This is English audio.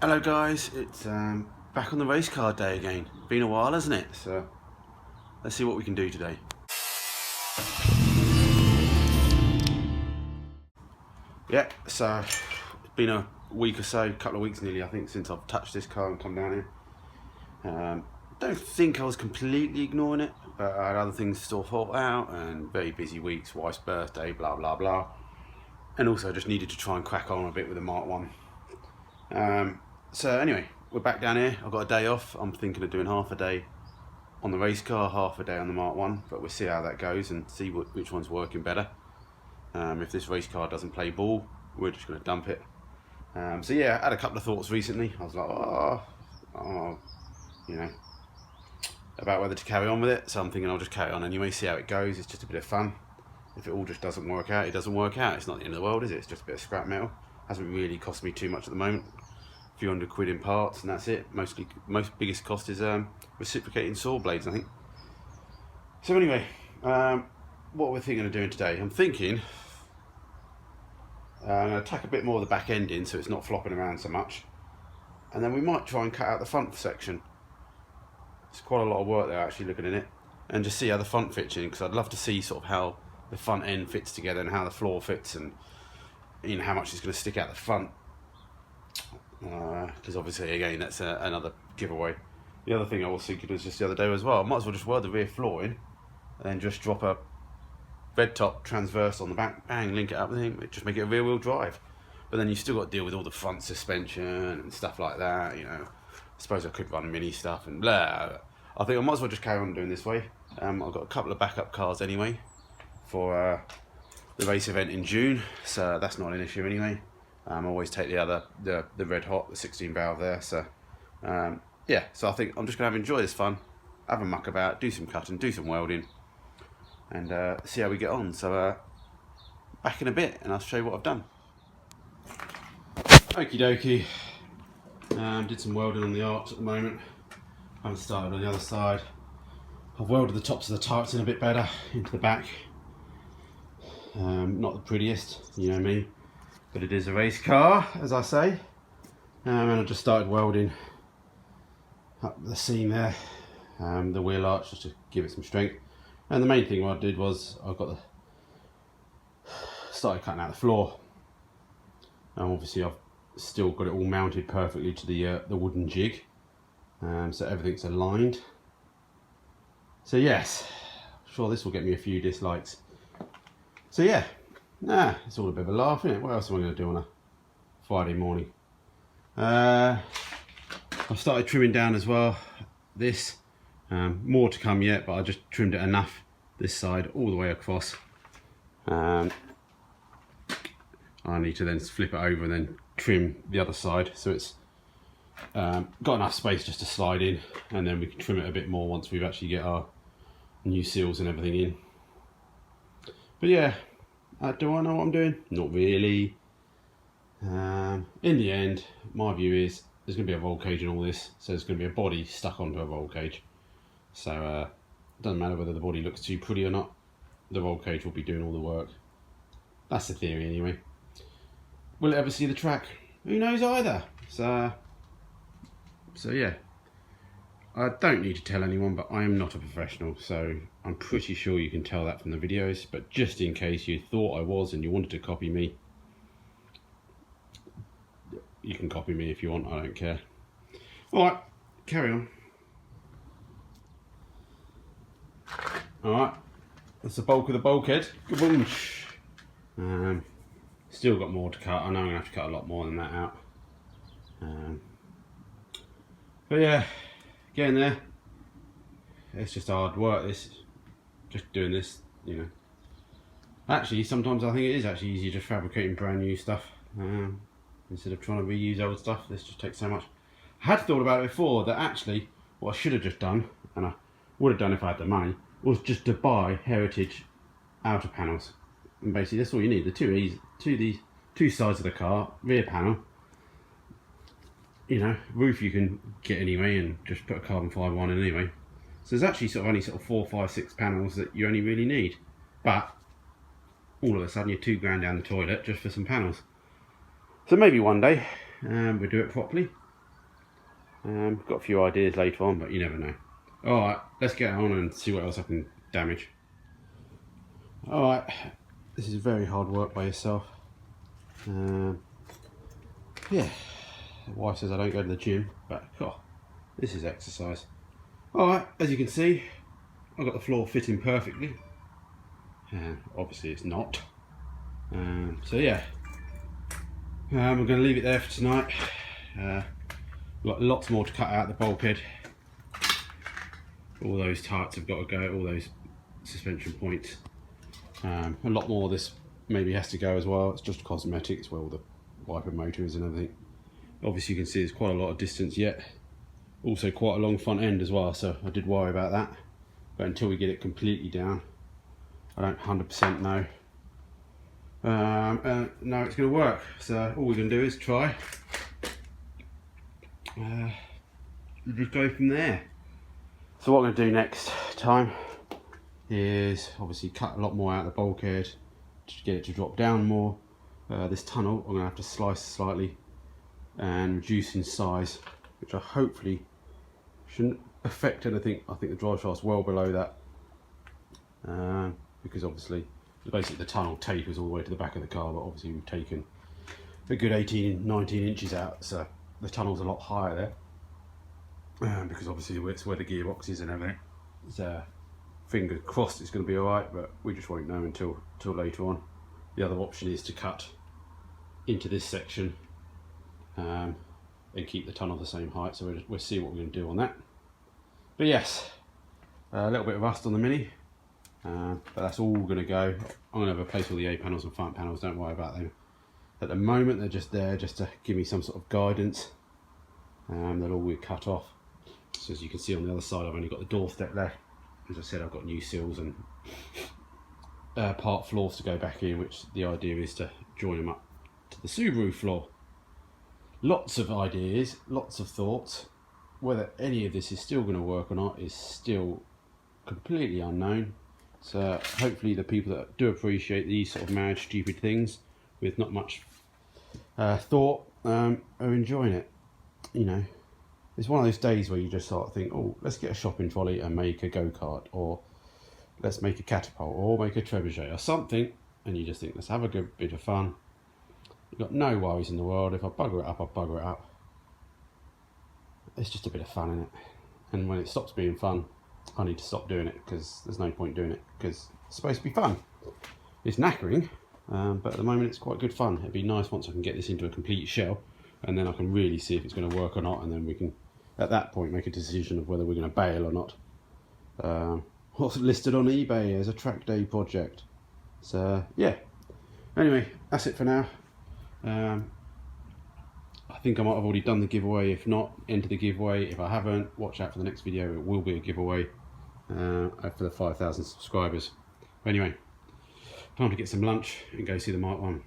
Hello guys, it's back on the race car day again. Been a while, hasn't it? So let's see what we can do today. Yeah, so it's been a week or so, couple of weeks nearly I think, since I've touched this car and come down here. Don't think I was completely ignoring it, but I had other things to sort out and very busy weeks, wife's birthday, blah blah blah. And also just needed to try and crack on a bit with the Mark 1. So anyway, we're back down here. I've got a day off. I'm thinking of doing half a day on the race car, half a day on the Mark 1, but we'll see how that goes and see which one's working better. If this race car doesn't play ball, we're just going to dump it. So yeah, I had a couple of thoughts recently. I was like, about whether to carry on with it. So I'm thinking I'll just carry on anyway, see how it goes. It's just a bit of fun. If it all just doesn't work out, it doesn't work out. It's not the end of the world, is it? It's just a bit of scrap metal. Hasn't really cost me too much at the moment. A few £100 in parts, and that's it. Most biggest cost is reciprocating saw blades, I think. So anyway, what we're thinking of doing today, I'm thinking I'm going to tack a bit more of the back end in so it's not flopping around so much, and then we might try and cut out the front section. It's quite a lot of work there actually looking at it, and just see how the front fits in, because I'd love to see sort of how the front end fits together and how the floor fits, and you know how much it's going to stick out the front, because obviously again that's another giveaway. The other thing I was thinking was just the other day as well, I might as well just weld the rear floor in and then just drop a red top transverse on the back, bang, link it up with it, just make it a rear wheel drive. But then you still got to deal with all the front suspension and stuff like that, you know. I suppose I could run mini stuff and blah. I think I might as well just carry on doing this way. I've got a couple of backup cars anyway for the race event in June, so that's not an issue anyway. I always take the red hot, the 16 valve there. So yeah, so I think I'm just gonna enjoy this fun, have a muck about, do some cutting, do some welding, and see how we get on. So back in a bit, and I'll show you what I've done. Okie dokie. Did some welding on the arch at the moment. Haven't started on the other side. I've welded the tops of the turrets in a bit better into the back. Not the prettiest, you know me, but it is a race car, as I say. And I just started welding up the seam there, the wheel arch, just to give it some strength. And the main thing what I did was I started cutting out the floor. Obviously I've still got it all mounted perfectly to the wooden jig, so everything's aligned. So yes, I'm sure this will get me a few dislikes. So yeah, it's all a bit of a laugh, isn't it? What else am I going to do on a Friday morning? I've started trimming down as well. This, more to come yet, but I just trimmed it enough this side all the way across. I need to then flip it over and then trim the other side, so it's got enough space just to slide in, and then we can trim it a bit more once we've actually get our new seals and everything in. But yeah, do I know what I'm doing? Not really. In the end, my view is there's going to be a roll cage in all this, so there's going to be a body stuck onto a roll cage. So it doesn't matter whether the body looks too pretty or not, the roll cage will be doing all the work. That's the theory anyway. Will it ever see the track? Who knows either. So yeah, I don't need to tell anyone, but I am not a professional, so I'm pretty sure you can tell that from the videos. But just in case you thought I was and you wanted to copy me, you can copy me if you want, I don't care. Alright, carry on. Alright, that's the bulk of the bulkhead. Kaboom! Still got more to cut. I know I'm going to have to cut a lot more than that out. But yeah, getting there. It's just hard work, this. Just doing this, you know. Actually, sometimes I think it is actually easier just fabricating brand new stuff. Instead of trying to reuse old stuff, this just takes so much. I had thought about it before that actually what I should have just done, and I would have done if I had the money, was just to buy heritage outer panels. And basically that's all you need, the two sides of the car, rear panel, you know, roof you can get anyway and just put a carbon fibre one in anyway. So there's actually only 4, 5, 6 panels that you only really need. But all of a sudden you're £2 grand down the toilet just for some panels. So maybe one day we'll do it properly. Got a few ideas later on, but you never know. Alright, let's get on and see what else I can damage. Alright, this is very hard work by yourself. Yeah, the wife says I don't go to the gym, but this is exercise. Alright, as you can see, I've got the floor fitting perfectly. Obviously it's not. So yeah, we're going to leave it there for tonight. We've got lots more to cut out the bulkhead. All those tarts have got to go, all those suspension points. A lot more of this maybe has to go as well. It's just cosmetics where all the wiper motor is and everything. Obviously you can see there's quite a lot of distance yet. Also quite a long front end as well, so I did worry about that. But until we get it completely down, I don't 100% know. No, it's going to work. So all we're going to do is try. We'll just go from there. So what I'm going to do next time is obviously cut a lot more out of the bulkhead to get it to drop down more. This tunnel I'm going to have to slice slightly and reduce in size, which I hopefully shouldn't affect anything. I think the drive shaft's well below that, because obviously basically the tunnel tapers all the way to the back of the car, but obviously we've taken a good 18-19 inches out, so the tunnel's a lot higher there, because obviously it's where the gearbox is and everything. So fingers crossed it's going to be alright, but we just won't know until later on. The other option is to cut into this section and keep the tunnel the same height, so we'll see what we're going to do on that. But yes, a little bit of rust on the Mini, but that's all going to go. I'm going to replace all the A panels and front panels, don't worry about them. At the moment they're just there just to give me some sort of guidance. They'll all be cut off. So as you can see on the other side, I've only got the door step left. As I said, I've got new seals and part floors to go back in, which the idea is to join them up to the Subaru floor. Lots of ideas, lots of thoughts. Whether any of this is still going to work or not is still completely unknown. So hopefully the people that do appreciate these sort of mad, stupid things with not much thought are enjoying it. You know, it's one of those days where you just sort of think, oh, let's get a shopping trolley and make a go-kart, or let's make a catapult, or make a trebuchet or something, and you just think, let's have a good bit of fun. You've got no worries in the world. If I bugger it up, I bugger it up. It's just a bit of fun in it, and when it stops being fun, I need to stop doing it, because there's no point doing it, because it's supposed to be fun. It's knackering, but at the moment it's quite good fun. It'd be nice once I can get this into a complete shell, and then I can really see if it's going to work or not, and then we can at that point make a decision of whether we're going to bail or not. What's listed on eBay as a track day project. So yeah, anyway, that's it for now. I think I might have already done the giveaway. If not, enter the giveaway. If I haven't, watch out for the next video. It will be a giveaway for the 5,000 subscribers. But anyway, time to get some lunch and go see the Mark 1.